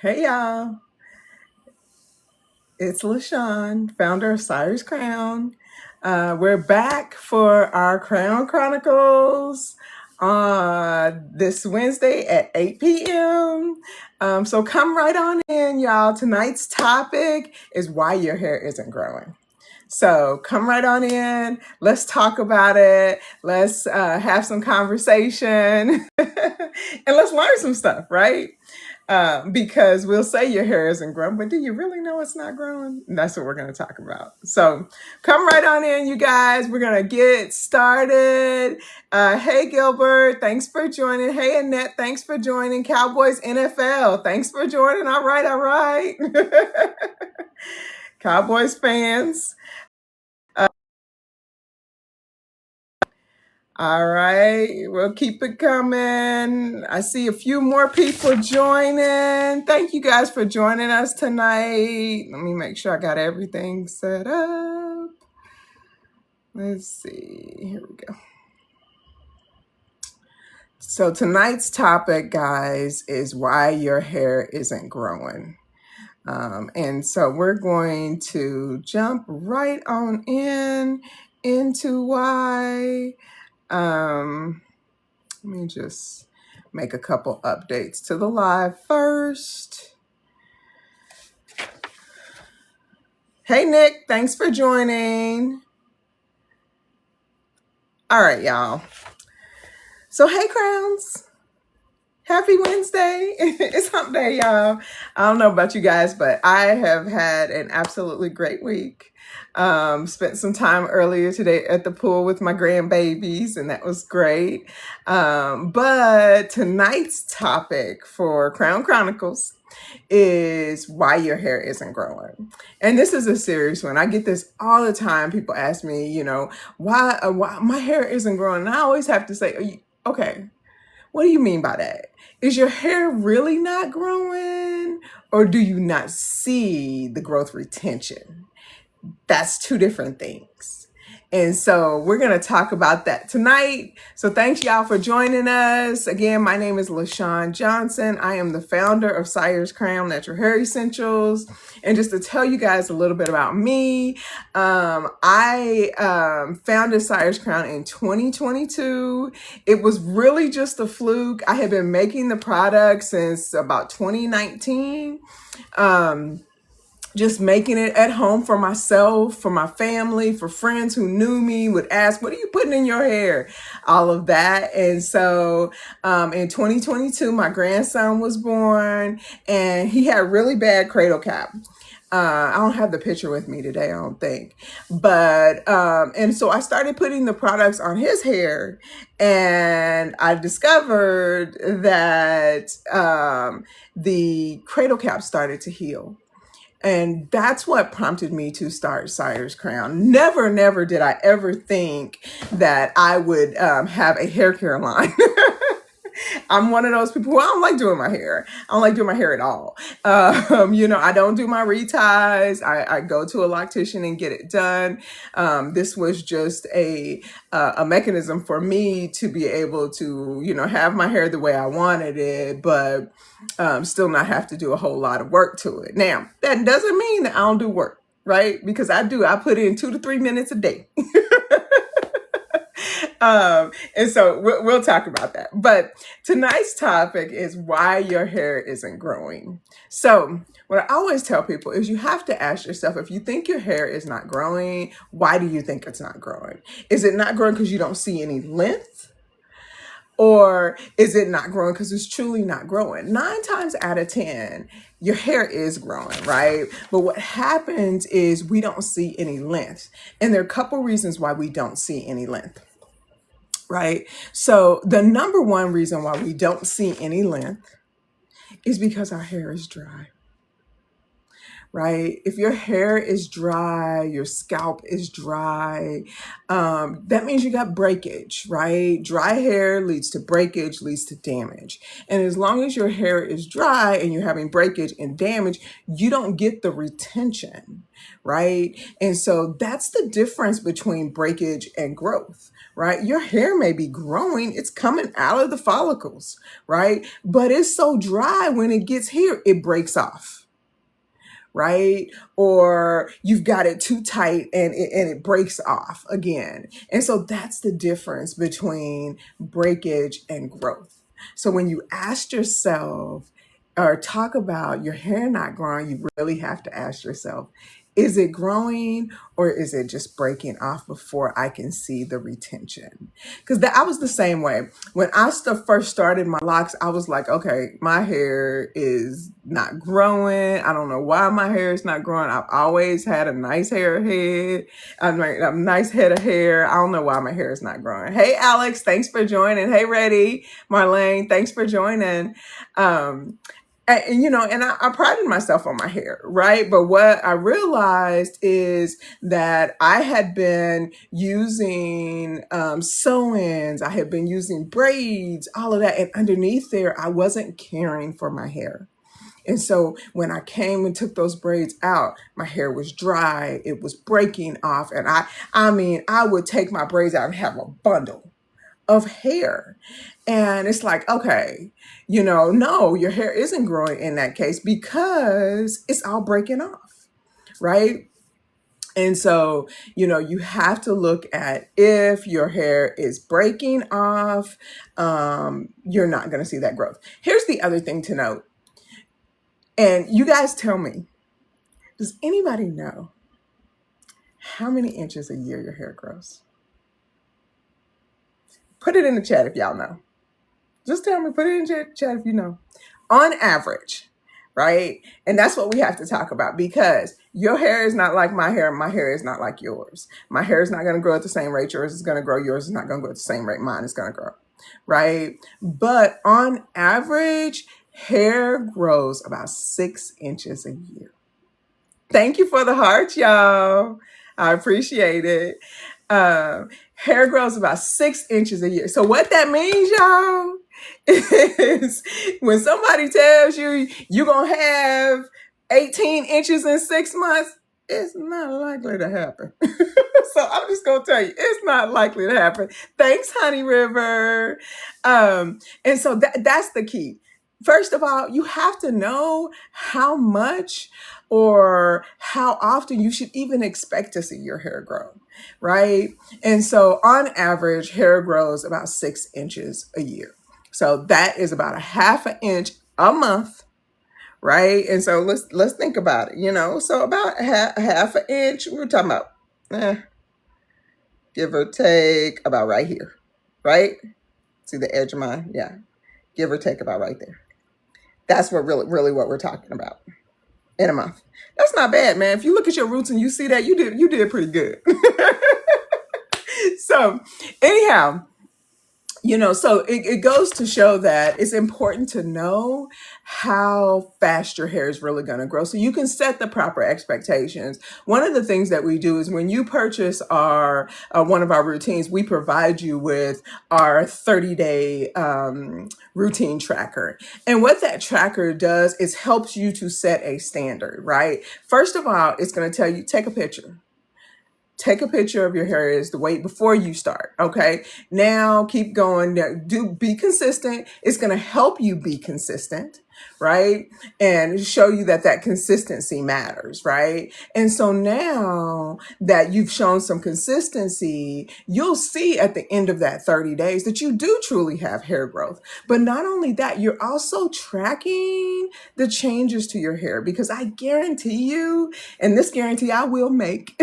Hey y'all, it's LaShawn, founder of Cyrus Crown. We're back for our Crown Chronicles this Wednesday at 8 p.m. So come right on in, y'all. Tonight's topic is why your hair isn't growing. So come right on in. Let's talk about it. Let's have some conversation and let's learn some stuff, right? Because we'll say your hair isn't growing, but do you really know it's not growing? And that's what we're going to talk about. So come right on in, you guys. We're going to get started. Hey, Gilbert, thanks for joining. Hey, Annette, thanks for joining. Cowboys NFL, thanks for joining. All right, all right. Cowboys fans. All right, we'll keep it coming. I see a few more people joining. Thank you guys for joining us tonight. Let me make sure I got everything set up. Let's see. Here we go. So tonight's topic, guys, is why your hair isn't growing. And so we're going to jump right on into why. Let me just make a couple updates to the live first. Hey, Nick, thanks for joining. All right, y'all. So, hey, Crowns. Happy Wednesday. It's hump day, y'all. I don't know about you guys, but I have had an absolutely great week. Spent some time earlier today at the pool with my grandbabies, and that was great. But tonight's topic for Crown Chronicles is why your hair isn't growing. And this is a serious one. I get this all the time. People ask me, why my hair isn't growing. And I always have to say, okay, what do you mean by that? Is your hair really not growing, or do you not see the growth retention? That's two different things. And so we're going to talk about that tonight. So thanks y'all for joining us. Again, my name is LaShawn Johnson. I am the founder of Cyrus Crown Natural Hair Essentials. And just to tell you guys a little bit about me, I founded Cyrus Crown in 2022. It was really just a fluke. I had been making the product since about 2019. Just making it at home for myself, for my family, for friends who knew me, would ask, what are you putting in your hair? All of that. And so in 2022, my grandson was born and he had really bad cradle cap. I don't have the picture with me today, I don't think. But, and so I started putting the products on his hair and I discovered that the cradle cap started to heal. And that's what prompted me to start Cyrus Crown. Never did I ever think that I would have a hair care line. I'm one of those people who I don't like doing my hair. I don't like doing my hair at all. I don't do my reties. I go to a loctician and get it done. This was just a mechanism for me to be able to, have my hair the way I wanted it, but still not have to do a whole lot of work to it. Now, that doesn't mean that I don't do work, right? Because I do. I put in 2 to 3 minutes a day. And so we'll talk about that. But tonight's topic is why your hair isn't growing. So what I always tell people is you have to ask yourself, if you think your hair is not growing, why do you think it's not growing? Is it not growing because you don't see any length? Or is it not growing because it's truly not growing? 9 times out of 10, your hair is growing, right? But what happens is we don't see any length. And there are a couple reasons why we don't see any length. Right? So the number one reason why we don't see any length is because our hair is dry. right? If your hair is dry, your scalp is dry, that means you got breakage, right? Dry hair leads to breakage, leads to damage. And as long as your hair is dry and you're having breakage and damage, you don't get the retention, right? And so that's the difference between breakage and growth, right? Your hair may be growing, it's coming out of the follicles, right? But it's so dry when it gets here, it breaks off, right? Or you've got it too tight and it breaks off again. And so that's the difference between breakage and growth. So when you ask yourself or talk about your hair not growing, you really have to ask yourself, is it growing or is it just breaking off before I can see the retention? Because I was the same way. When I first started my locks, I was like, okay, my hair is not growing. I don't know why my hair is not growing. I've always had a nice hair head, a nice head of hair. I don't know why my hair is not growing. Hey, Alex, thanks for joining. Hey, Reddy, Marlene, thanks for joining. And I prided myself on my hair, right? But what I realized is that I had been using sew-ins, I had been using braids, all of that. And underneath there, I wasn't caring for my hair. And so when I came and took those braids out, my hair was dry, it was breaking off. And I would take my braids out and have a bundle of hair. And it's like, okay, no, your hair isn't growing in that case because it's all breaking off, right? And so, you have to look at if your hair is breaking off, you're not going to see that growth. Here's the other thing to note. And you guys tell me, does anybody know how many inches a year your hair grows? Put it in the chat if y'all know. Just tell me, put it in the chat if you know. On average, right? And that's what we have to talk about, because your hair is not like my hair. My hair is not like yours. My hair is not going to grow at the same rate. Yours is going to grow. Yours is not going to grow at the same rate. Mine is going to grow, right? But on average, hair grows about 6 inches a year. Thank you for the heart, y'all. I appreciate it. Hair grows about 6 inches a year. So what that means, y'all, is when somebody tells you you're going to have 18 inches in 6 months, it's not likely to happen. So I'm just going to tell you, it's not likely to happen. Thanks, Honey River. And so that's the key. First of all, you have to know how much or how often you should even expect to see your hair grow, right? And so on average, hair grows about 6 inches a year. So that is about 1/2 inch a month, right? And so let's think about it, so about half an inch, we're talking about, give or take about right here, right? See the edge of mine? Yeah, give or take about right there. That's what really what we're talking about in a month. That's not bad, man. If you look at your roots and you see that, you did pretty good. So anyhow, so it goes to show that it's important to know how fast your hair is really going to grow so you can set the proper expectations. One of the things that we do is when you purchase one of our routines, we provide you with our 30-day routine tracker. And what that tracker does is helps you to set a standard, right? First of all, it's going to tell you, take a picture. Take a picture of your hair is the weight before you start. Okay. Now keep going. Be consistent. It's going to help you be consistent, right? And show you that consistency matters, right? And so now that you've shown some consistency, you'll see at the end of that 30 days that you do truly have hair growth. But not only that, you're also tracking the changes to your hair, because I guarantee you, and this guarantee I will make,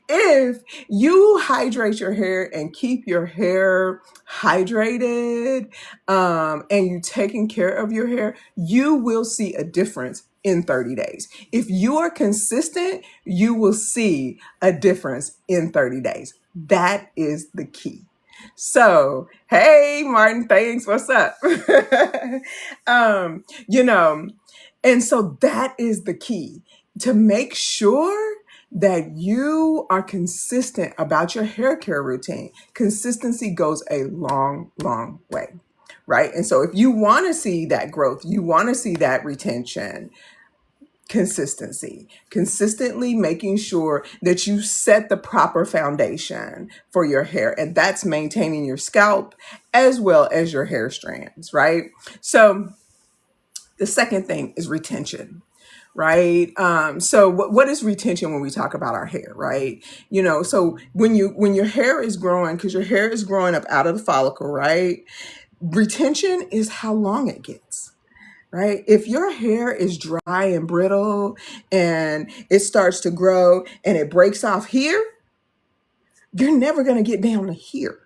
if you hydrate your hair and keep your hair hydrated, and you taking care of your hair, you will see a difference in 30 days. If you are consistent, you will see a difference in 30 days. That is the key. So, hey, Martin, thanks. What's up? And so that is the key, to make sure that you are consistent about your hair care routine. Consistency goes a long, long way, right? And so if you want to see that growth, you want to see that retention, consistency, consistently making sure that you set the proper foundation for your hair. And that's maintaining your scalp as well as your hair strands, right? So the second thing is retention, right? So what is retention when we talk about our hair, right? So when your hair is growing, because your hair is growing up out of the follicle, right? Retention is how long it gets. Right? If your hair is dry and brittle and it starts to grow and it breaks off here, you're never going to get down to here.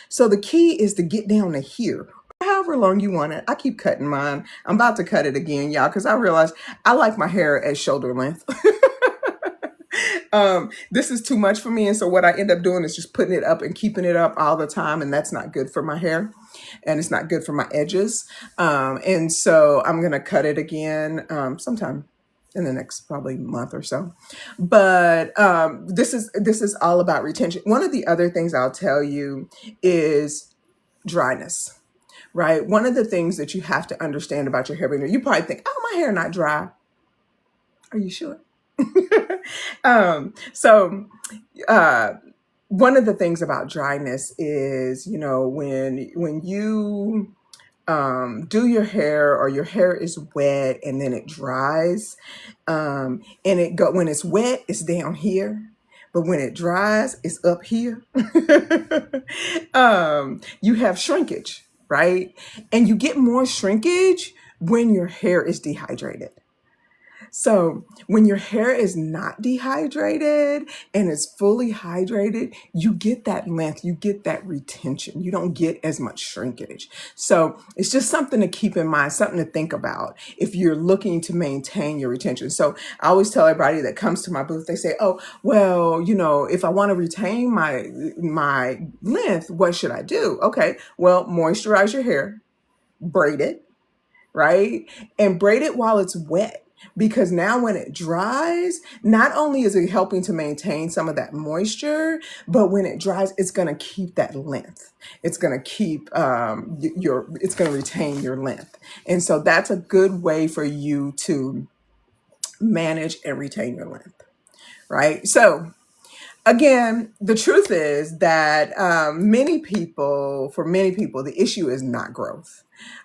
So the key is to get down to here, however long you want it. I keep cutting mine. I'm about to cut it again, y'all, because I realized I like my hair at shoulder length. This is too much for me. And so what I end up doing is just putting it up and keeping it up all the time. And that's not good for my hair. And it's not good for my edges. And so I'm going to cut it again sometime in the next probably month or so. But this is all about retention. One of the other things I'll tell you is dryness, right? One of the things that you have to understand about your hair, you probably think, oh, my hair not dry. Are you sure? So one of the things about dryness is, when you do your hair, or your hair is wet and then it dries, and when it's wet, it's down here. But when it dries, it's up here. You have shrinkage, right? And you get more shrinkage when your hair is dehydrated. So when your hair is not dehydrated and it's fully hydrated, you get that length, you get that retention. You don't get as much shrinkage. So it's just something to keep in mind, something to think about if you're looking to maintain your retention. So I always tell everybody that comes to my booth, they say, oh, well, if I want to retain my length, what should I do? Okay, well, moisturize your hair, braid it, right? And braid it while it's wet. Because now when it dries, not only is it helping to maintain some of that moisture, but when it dries, it's going to keep that length. It's going to keep it's going to retain your length. And so that's a good way for you to manage and retain your length, right? So again, the truth is that for many people, the issue is not growth.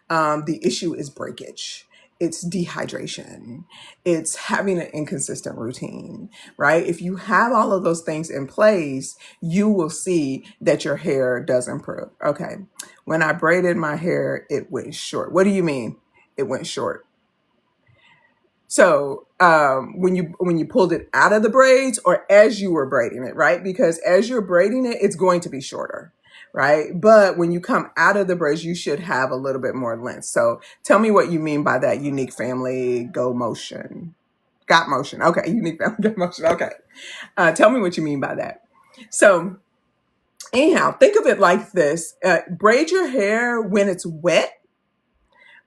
The issue is breakage. It's dehydration. It's having an inconsistent routine, right? If you have all of those things in place, you will see that your hair does improve. Okay. When I braided my hair, it went short. What do you mean? It went short. So when you pulled it out of the braids, or as you were braiding it, right? Because as you're braiding it, it's going to be shorter, right? But when you come out of the braids, you should have a little bit more length. So tell me what you mean by that. Unique family, go motion, got motion. Okay, unique family, got motion. Okay, tell me what you mean by that. So anyhow, think of it like this. Braid your hair when it's wet,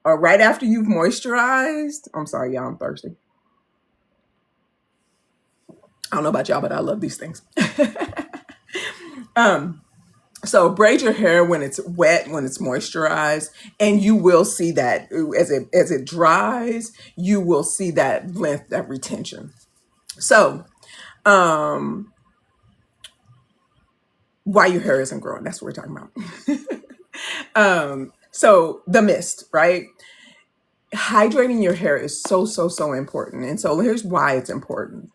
or right after you've moisturized. I'm sorry, y'all, I'm thirsty. I don't know about y'all, but I love these things. So braid your hair when it's wet, when it's moisturized, and you will see that as it dries, you will see that length, that retention. So why your hair isn't growing, that's what we're talking about. So the mist, right? Hydrating your hair is so, so, so important. And so here's why it's important.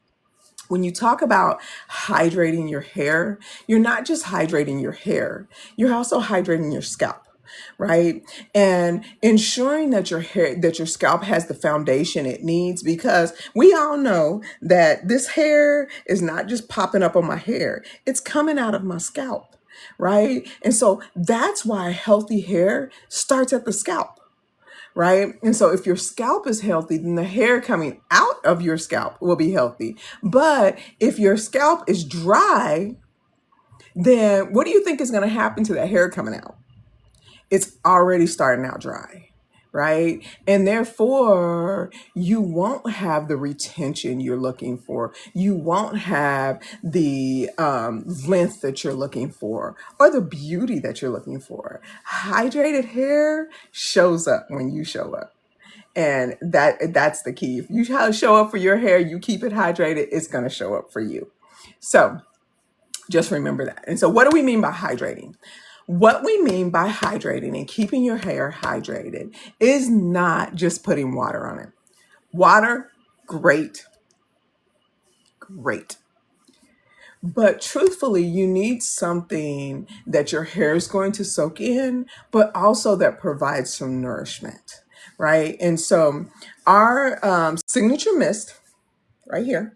When you talk about hydrating your hair, you're not just hydrating your hair, you're also hydrating your scalp, right? And ensuring that your scalp has the foundation it needs, because we all know that this hair is not just popping up on my hair, it's coming out of my scalp, right? And so that's why healthy hair starts at the scalp. Right? And so if your scalp is healthy, then the hair coming out of your scalp will be healthy. But if your scalp is dry, then what do you think is going to happen to that hair coming out? It's already starting out dry, right? And therefore, you won't have the retention you're looking for. You won't have the length that you're looking for or the beauty that you're looking for. Hydrated hair shows up when you show up. And that's the key. If you show up for your hair, you keep it hydrated, it's going to show up for you. So just remember that. And so what do we mean by hydrating? What we mean by hydrating and keeping your hair hydrated is not just putting water on it. Water, great, great. But truthfully, you need something that your hair is going to soak in, but also that provides some nourishment, right? And so our signature mist right here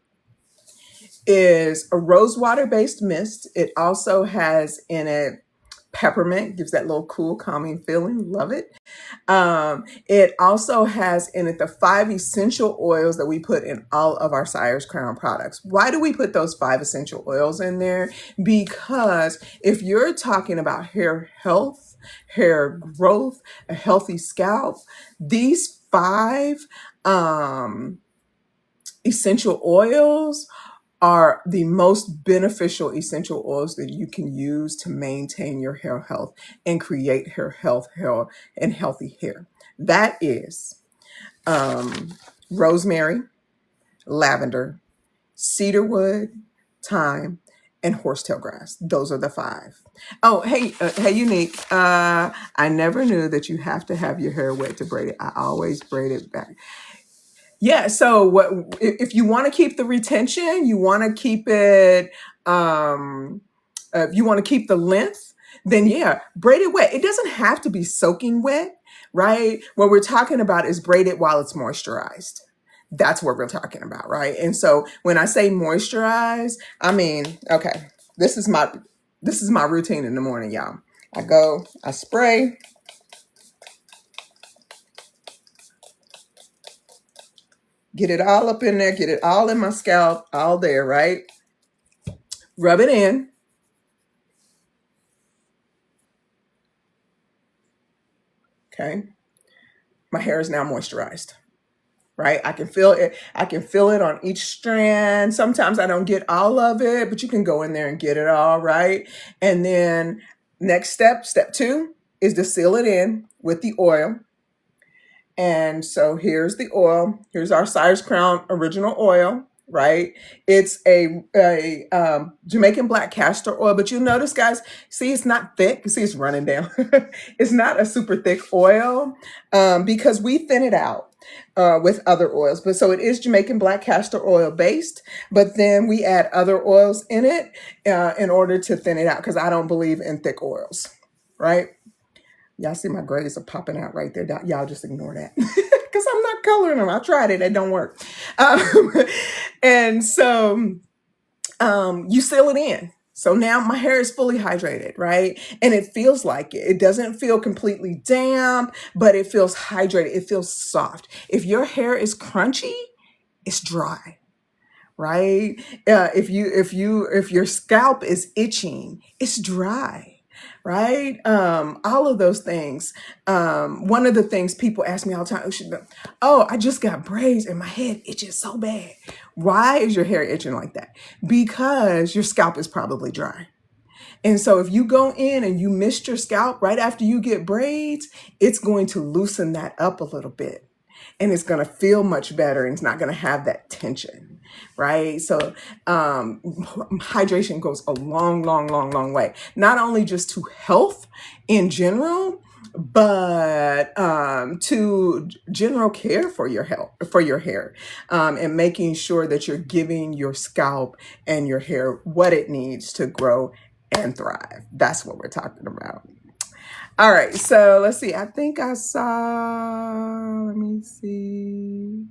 is a rose water based mist. It also has in it peppermint, gives that little cool, calming feeling. Love it. It also has in it the 5 essential oils that we put in all of our Sire's Crown products. Why do we put those 5 essential oils in there? Because if you're talking about hair health, hair growth, a healthy scalp, these 5 essential oils are the most beneficial essential oils that you can use to maintain your hair health and create hair health, hair and healthy hair. That is rosemary, lavender, cedarwood, thyme, and horsetail grass. Those are the 5. Oh, hey, Unique. I never knew that you have to have your hair wet to braid it. I always braid it back. Yeah, so what if you want to keep the retention, you want to keep it, if you want to keep the length, then yeah, braid it wet. It doesn't have to be soaking wet, right? What we're talking about is braid it while it's moisturized. That's what we're talking about, right? And so when I say moisturize, I mean, okay, this is my routine in the morning, y'all. I spray. Get it all up in there, get it all in my scalp, all there, right? Rub it in. Okay. My hair is now moisturized, right? I can feel it. I can feel it on each strand. Sometimes I don't get all of it, but you can go in there and get it all, right? And then next step 2, is to seal it in with the oil. And so here's the oil. Here's our Sire's Crown original oil, right? It's a Jamaican black castor oil, but you'll notice, guys, see, it's not thick. You see, it's running down. It's not a super thick oil because we thin it out with other oils. But so it is Jamaican black castor oil based, but then we add other oils in it in order to thin it out because I don't believe in thick oils, right? Y'all see my grades are popping out right there. Y'all just ignore that because I'm not coloring them. I tried it. It don't work. And so you seal it in. So now my hair is fully hydrated, right? And it feels like it. It doesn't feel completely damp, but it feels hydrated. It feels soft. If your hair is crunchy, it's dry, right? If your scalp is itching, it's dry. Right? All of those things. One of the things people ask me all the time, oh, I just got braids and my head itches so bad. Why is your hair itching like that? Because your scalp is probably dry. And so if you go in and you mist your scalp right after you get braids, it's going to loosen that up a little bit. And it's going to feel much better and it's not going to have that tension, right? So hydration goes a long way, not only just to health in general, but to general care for your health, for your hair, and making sure that you're giving your scalp and your hair what it needs to grow and thrive. That's what we're talking about. All right, so let's see. I think I saw, let me see.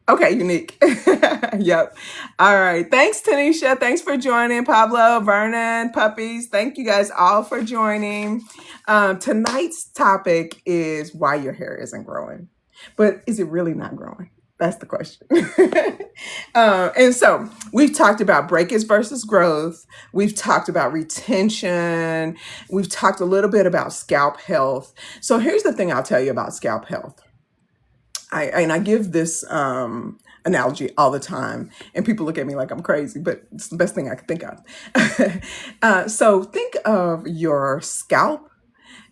Okay, Unique. Yep. All right. Thanks, Tanisha. Thanks for joining. Pablo, Vernon, Puppies. Thank you guys all for joining. Tonight's topic is why your hair isn't growing. But is it really not growing? That's the question. And so we've talked about breakage versus growth. We've talked about retention. We've talked a little bit about scalp health. So here's the thing I'll tell you about scalp health. I give this analogy all the time, and people look at me like I'm crazy, but it's the best thing I can think of. So think of your scalp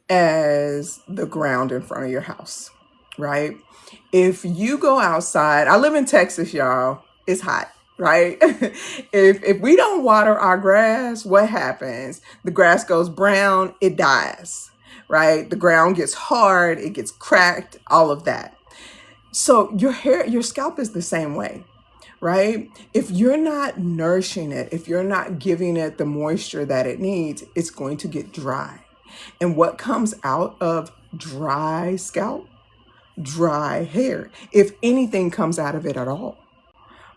as the ground in front of your house, right? If you go outside, I live in Texas, y'all. It's hot, right? If we don't water our grass, what happens? The grass goes brown, it dies, right? The ground gets hard, it gets cracked, all of that. So your scalp is the same way, right? If you're not nourishing it, if you're not giving it the moisture that it needs, it's going to get dry. And what comes out of dry scalp? Dry hair, if anything comes out of it at all,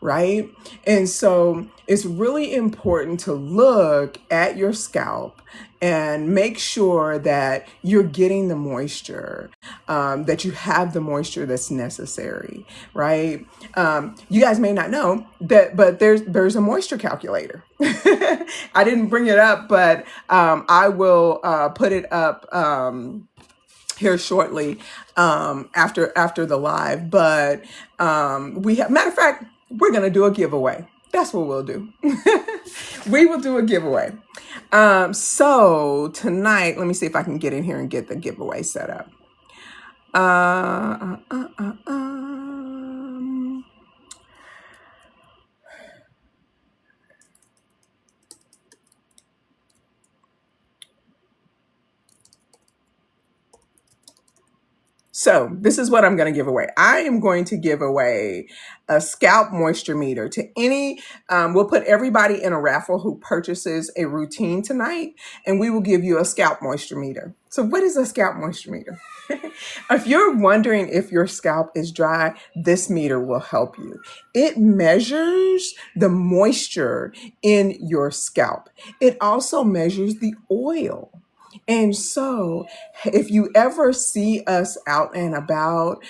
right? And so it's really important to look at your scalp and make sure that you're getting the moisture, that you have the moisture that's necessary, right? You guys may not know that, but there's a moisture calculator. I didn't bring it up, but I will put it up here shortly after the live. But we have, matter of fact, we're going to do a giveaway. That's what we'll do. We will do a giveaway. So tonight, let me see if I can get in here and get the giveaway set up. So this is what I'm going to give away. I am going to give away a scalp moisture meter to any, we'll put everybody in a raffle who purchases a routine tonight, and we will give you a scalp moisture meter. So what is a scalp moisture meter? If you're wondering if your scalp is dry, this meter will help you. It measures the moisture in your scalp. It also measures the oil. And so if you ever see us out and about,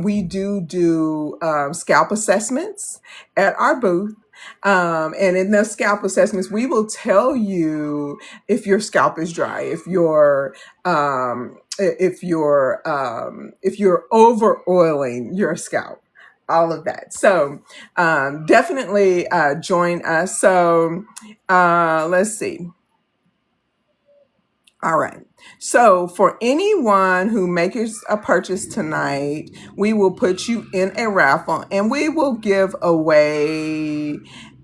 we do scalp assessments at our booth. And in those scalp assessments, we will tell you if your scalp is dry, if you're over oiling your scalp, all of that. So definitely join us. So let's see. All right. So for anyone who makes a purchase tonight, we will put you in a raffle, and we will give away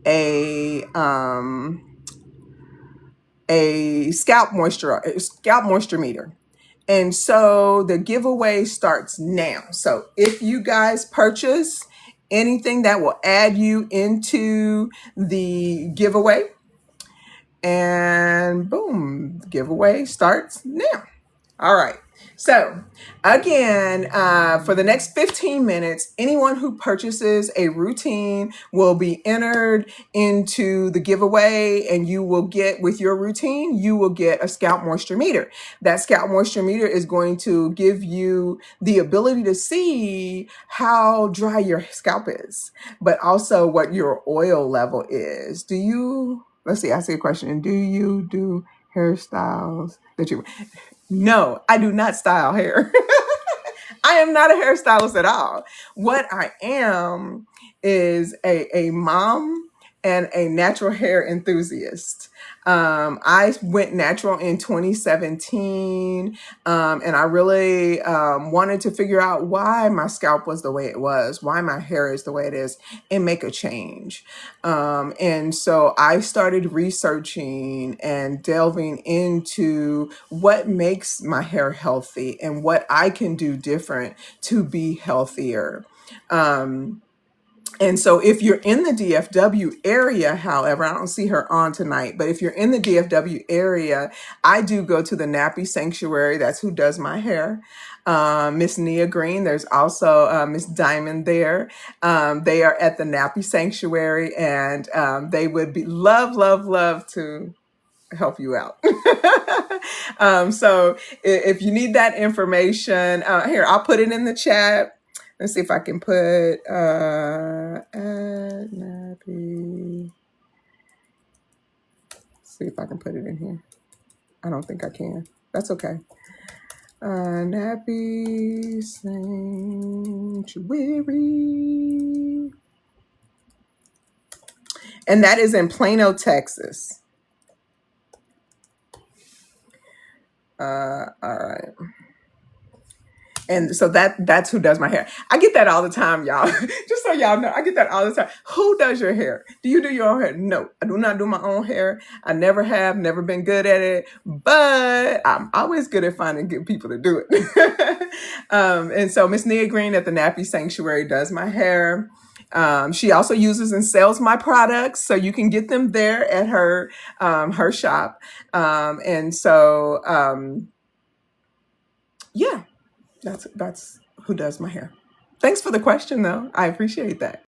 a scalp moisture meter. And so the giveaway starts now. So if you guys purchase anything, that will add you into the giveaway. And boom, giveaway starts now. All right. So again, for the next 15 minutes, anyone who purchases a routine will be entered into the giveaway, and you will get, with your routine, you will get a scalp moisture meter. That scalp moisture meter is going to give you the ability to see how dry your scalp is, but also what your oil level is. Let's see, I see a question. Do you do hairstyles that you... No, I do not style hair. I am not a hairstylist at all. What I am is a mom and a natural hair enthusiast. I went natural in 2017, and I really wanted to figure out why my scalp was the way it was, why my hair is the way it is, and make a change. And so I started researching and delving into what makes my hair healthy and what I can do different to be healthier. And so if you're in the DFW area, however, I don't see her on tonight, but if you're in the DFW area, I do go to the Nappy Sanctuary. That's who does my hair. Miss Nia Green. There's also Miss Diamond there. They are at the Nappy Sanctuary, and they would be love to help you out. So if you need that information, here, I'll put it in the chat. Let's see if I can put add nappy. See if I can put it in here. I don't think I can. That's okay. Nappy Sanctuary. And that is in Plano, Texas. All right. And so that's who does my hair. I get that all the time, y'all. Just so y'all know, I get that all the time. Who does your hair? Do you do your own hair? No, I do not do my own hair. I never have, never been good at it, but I'm always good at finding good people to do it. And so Miss Nia Green at the Nappy Sanctuary does my hair. She also uses and sells my products, so you can get them there at her shop. And so yeah. That's who does my hair. Thanks for the question, though. I appreciate that.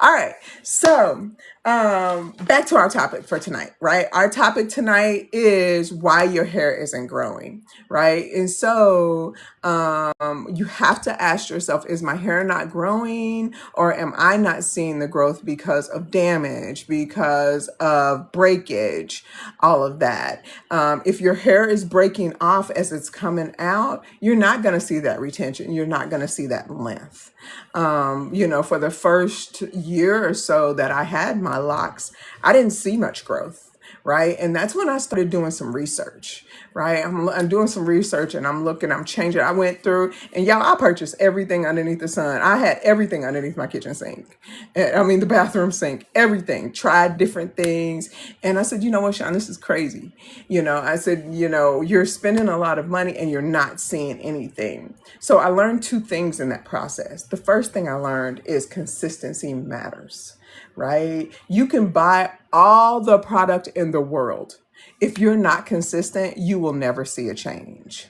All right. So back to our topic for tonight, right? Our topic tonight is why your hair isn't growing, right? And so you have to ask yourself, is my hair not growing, or am I not seeing the growth because of damage, because of breakage, all of that? If your hair is breaking off as it's coming out, you're not going to see that retention. You're not going to see that length. For the first year or so that I had my locks, I didn't see much growth, right? And that's when I started doing some research, right? I'm doing some research and I'm changing. I went through and y'all, I purchased everything underneath the sun. I had everything underneath my kitchen sink. The bathroom sink, everything, tried different things. And I said, you know what, Sean, this is crazy. I said, you're spending a lot of money and you're not seeing anything. So I learned two things in that process. The first thing I learned is consistency matters, right? You can buy all the product in the world. If you're not consistent, you will never see a change.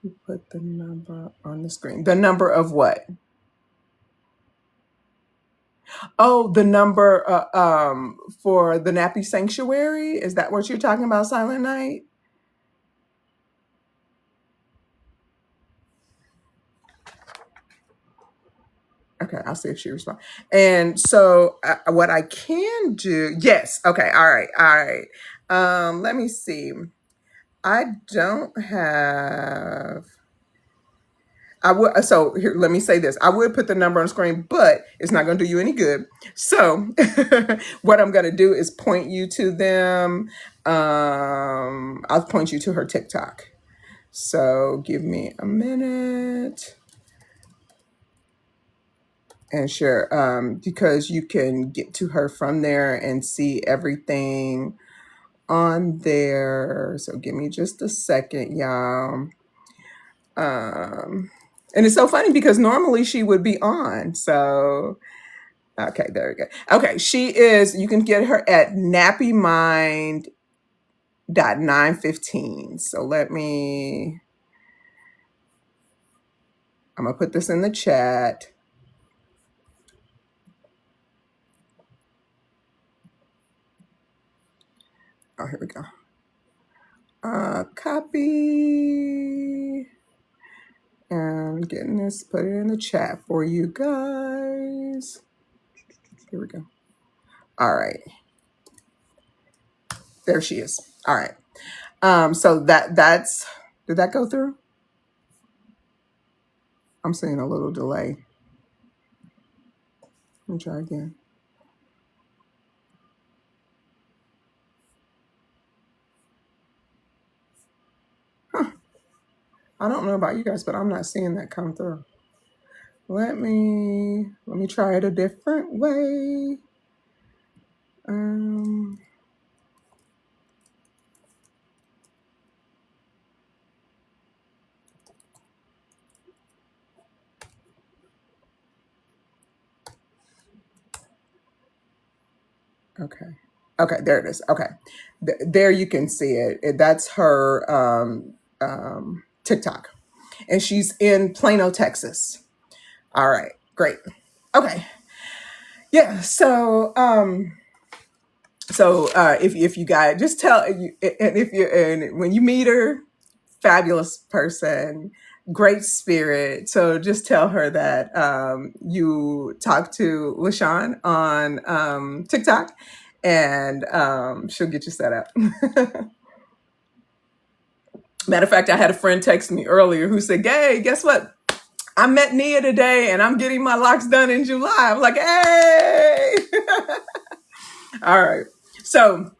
You put the number on the screen. The number of what? Oh, the number for the Nappy Sanctuary. Is that what you're talking about, Silent Night? Okay, I'll see if she responds. And so what I can do, yes. Okay, all right. Let me see. I don't have, so here, let me say this. I would put the number on the screen, but it's not going to do you any good. So what I'm going to do is point you to them. I'll point you to her TikTok. So give me a minute. And share, because you can get to her from there and see everything on there. So give me just a second, y'all. And it's so funny because normally she would be on. So, okay, there we go. Okay, you can get her at nappymind.915. So I'm going to put this in the chat. Oh, here we go. Copy. And getting this, put it in the chat for you guys. Here we go. All right. There she is. All right. So that's, did that go through? I'm seeing a little delay. Let me try again. I don't know about you guys, but I'm not seeing that come through. Let me try it a different way. Okay, there it is. Okay, there you can see it. That's her TikTok, and she's in Plano, Texas. All right, great. Okay, yeah. So if you guys just tell, and when you meet her, fabulous person. great spirit. So just tell her that you talked to LaShawn on TikTok, and she'll get you set up. Matter of fact, I had a friend text me earlier who said, "Hey, guess what? I met Nia today and I'm getting my locks done in July." I'm like, "Hey." All right. So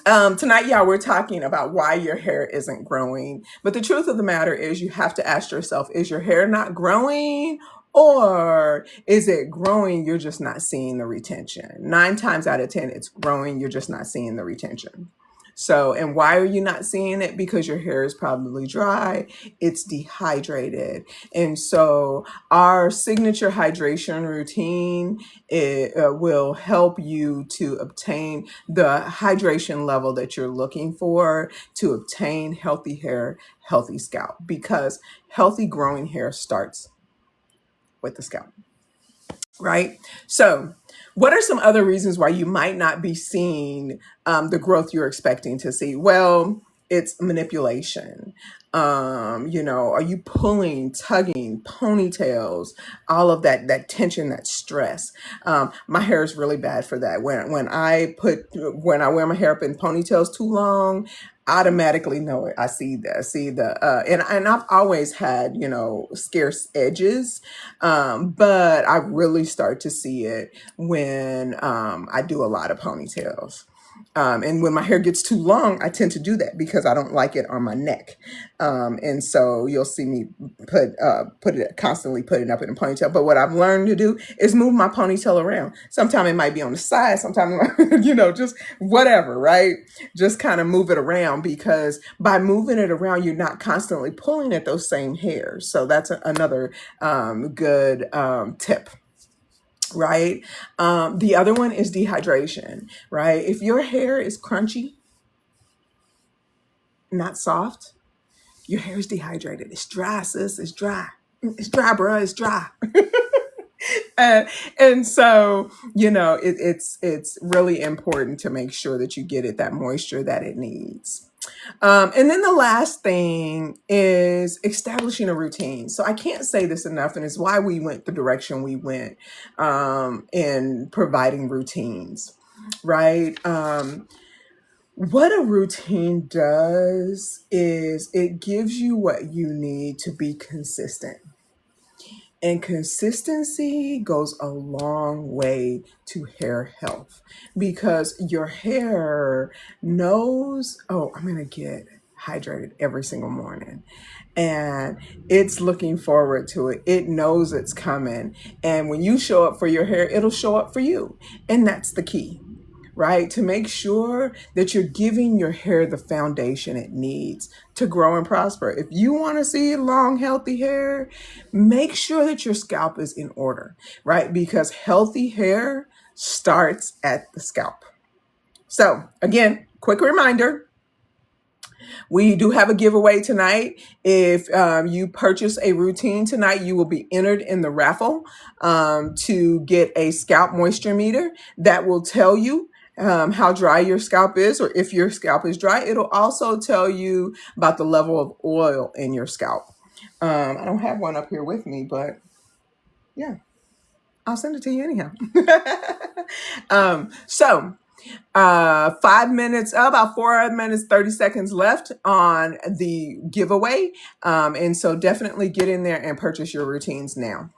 tonight, y'all, we're talking about why your hair isn't growing. But the truth of the matter is, you have to ask yourself, is your hair not growing? Or is it growing? You're just not seeing the retention. 9 times out of 10, it's growing. You're just not seeing the retention. So, and why are you not seeing it? Because your hair is probably dry, it's dehydrated. And so, our signature hydration routine, it will help you to obtain the hydration level that you're looking for to obtain healthy hair, healthy scalp, because healthy growing hair starts with the scalp. Right? So, what are some other reasons why you might not be seeing the growth you're expecting to see? Well, it's manipulation. Are you pulling, tugging, ponytails, all of that tension, that stress? My hair is really bad for that. When I wear my hair up in ponytails too long, automatically know it. I see that. I see and I've always had, scarce edges, but I really start to see it when I do a lot of ponytails. And when my hair gets too long, I tend to do that because I don't like it on my neck. And so you'll see me constantly put it up in a ponytail. But what I've learned to do is move my ponytail around. Sometimes it might be on the side, sometimes, just whatever, right? Just kind of move it around, because by moving it around, you're not constantly pulling at those same hairs. So that's another good tip. Right. The other one is dehydration, right? If your hair is crunchy, not soft, your hair is dehydrated. It's dry, sis. It's dry. It's dry, bro. It's dry. And so, it's really important to make sure that you get it that moisture that it needs. And then the last thing is establishing a routine. So I can't say this enough, and it's why we went the direction we went in providing routines, right? What a routine does is it gives you what you need to be consistent. And consistency goes a long way to hair health, because your hair knows, oh, I'm going to get hydrated every single morning. And it's looking forward to it. It knows it's coming. And when you show up for your hair, it'll show up for you. And that's the key, right? To make sure that you're giving your hair the foundation it needs to grow and prosper. If you want to see long, healthy hair, make sure that your scalp is in order, right? Because healthy hair starts at the scalp. So again, quick reminder, we do have a giveaway tonight. If you purchase a routine tonight, you will be entered in the raffle to get a scalp moisture meter that will tell you how dry your scalp is, or if your scalp is dry. It'll also tell you about the level of oil in your scalp. I don't have one up here with me, but yeah, I'll send it to you anyhow. So 5 minutes, about 4 minutes, 30 seconds left on the giveaway. And so definitely get in there and purchase your routines now.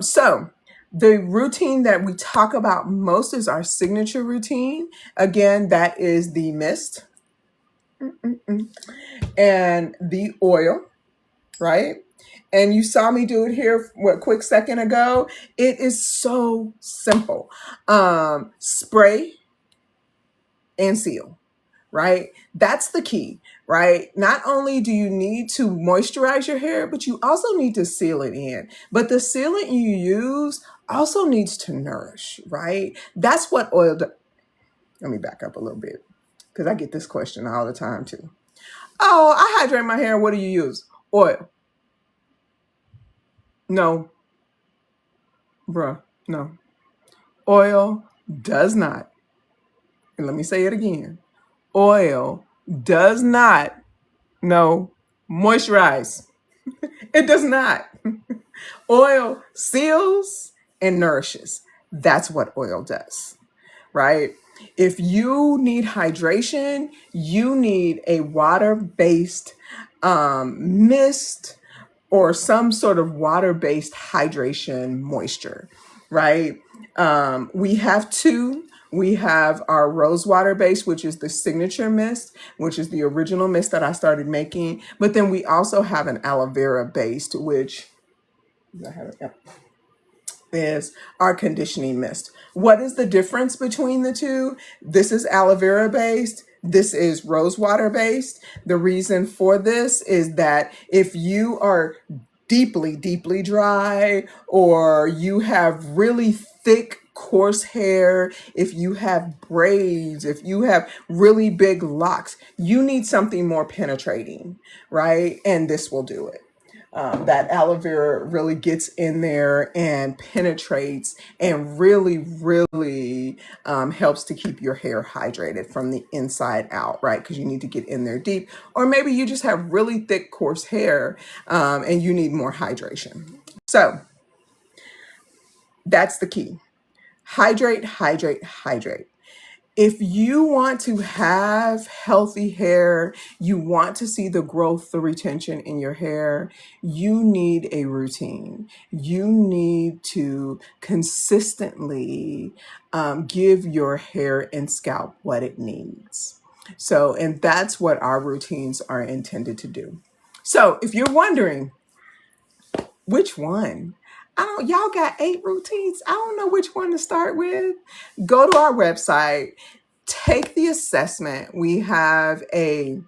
So the routine that we talk about most is our signature routine. Again, that is the mist and the oil, right? And you saw me do it here a quick second ago. It is so simple. Spray and seal, right? That's the key, right? Not only do you need to moisturize your hair, but you also need to seal it in. But the sealant you use also needs to nourish, right? That's what oil does. Let me back up a little bit, because I get this question all the time too. Oh, I hydrate my hair. What do you use? Oil. No, bruh, no. Oil does not, and let me say it again, oil does not, no, moisturize. It does not. Oil seals and nourishes. That's what oil does, right? If you need hydration, you need a water-based mist or some sort of water-based hydration moisture, right? We have two. We have our rose water base, which is the signature mist, which is the original mist that I started making. But then we also have an aloe vera based, which I have it, yep, is our conditioning mist. What is the difference between the two? This is aloe vera based. This is rose water based. The reason for this is that if you are deeply, deeply dry, or you have really thick, coarse hair, if you have braids, if you have really big locks, you need something more penetrating, right? And this will do it. That aloe vera really gets in there and penetrates and really, really helps to keep your hair hydrated from the inside out, right? Because you need to get in there deep. Or maybe you just have really thick, coarse hair and you need more hydration. So that's the key. Hydrate, hydrate, hydrate. If you want to have healthy hair, you want to see the growth, the retention in your hair, you need a routine. You need to consistently give your hair and scalp what it needs. So, and that's what our routines are intended to do. So if you're wondering, which one? Y'all got 8 routines. I don't know which one to start with. Go to our website, take the assessment. We have a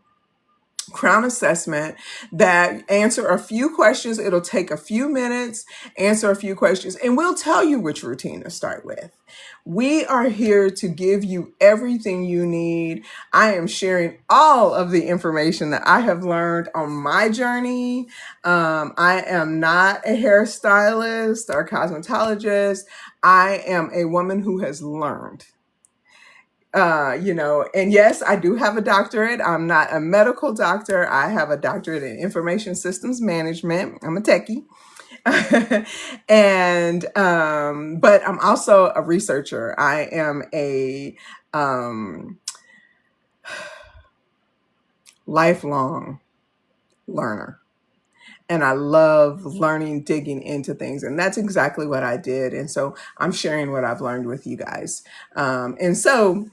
crown assessment that answer a few questions. It'll take a few minutes, answer a few questions, and we'll tell you which routine to start with. We are here to give you everything you need. I am sharing all of the information that I have learned on my journey. I am not a hairstylist or cosmetologist. I am a woman who has learned. And yes, I do have a doctorate. I'm not a medical doctor. I have a doctorate in information systems management. I'm a techie. But I'm also a researcher. I am a lifelong learner. And I love learning, digging into things. And that's exactly what I did. And so I'm sharing what I've learned with you guys. And so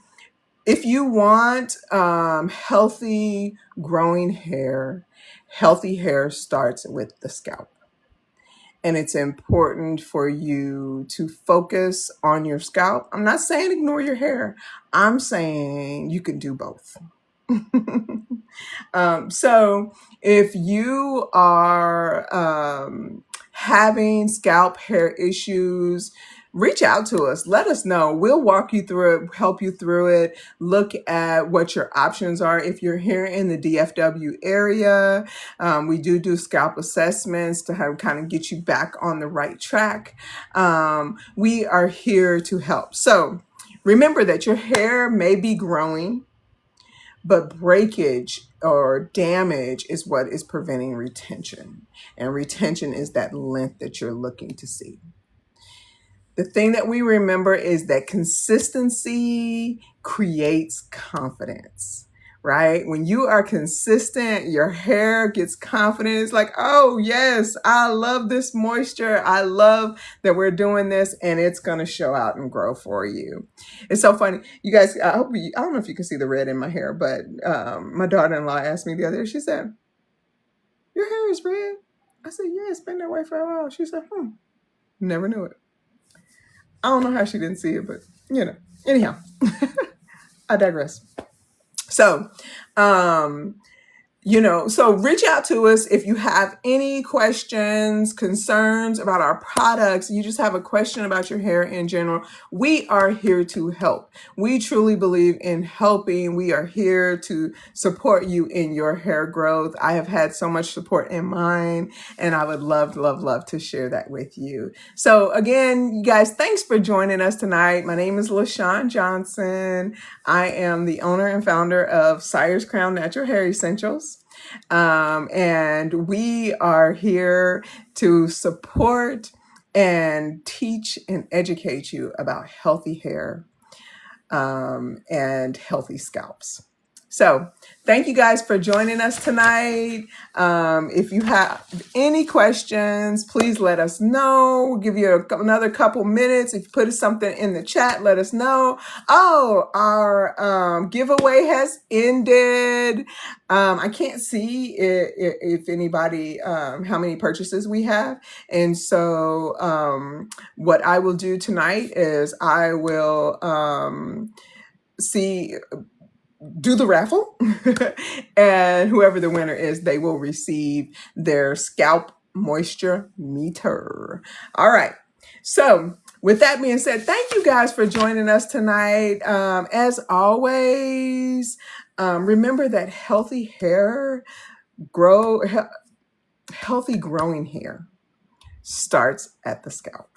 if you want healthy growing hair, healthy hair starts with the scalp. And it's important for you to focus on your scalp. I'm not saying ignore your hair. I'm saying you can do both. So if you are having scalp hair issues, reach out to us. Let us know. We'll walk you through it, help you through it, look at what your options are. If you're here in the DFW area, we do scalp assessments to kind of get you back on the right track. We are here to help. So remember that your hair may be growing, but breakage or damage is what is preventing retention. And retention is that length that you're looking to see. The thing that we remember is that consistency creates confidence, right? When you are consistent, your hair gets confident. It's like, oh yes, I love this moisture. I love that we're doing this, and it's going to show out and grow for you. It's so funny. You guys, I don't know if you can see the red in my hair, but my daughter-in-law asked me the other day, she said, your hair is red. I said, yeah, it's been that way for a while. She said, never knew it. I don't know how she didn't see it, but anyhow, I digress. So, so reach out to us if you have any questions, concerns about our products. You just have a question about your hair in general. We are here to help. We truly believe in helping. We are here to support you in your hair growth. I have had so much support in mine, and I would love, love, love to share that with you. So again, you guys, thanks for joining us tonight. My name is LaShawn Johnson. I am the owner and founder of Sire's Crown Natural Hair Essentials. And we are here to support and teach and educate you about healthy hair and healthy scalps. So thank you guys for joining us tonight. If you have any questions, please let us know. We'll give you another couple minutes. If you put something in the chat, let us know. Oh, our giveaway has ended. I can't see if anybody, how many purchases we have. And so what I will do tonight is I will do the raffle and whoever the winner is, they will receive their scalp moisture meter. All right. So with that being said, thank you guys for joining us tonight. As always, remember that healthy growing hair starts at the scalp.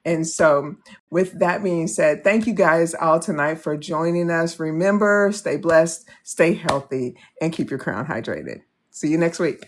And so with that being said, thank you guys all tonight for joining us. Remember, stay blessed, stay healthy, and keep your crown hydrated. See you next week.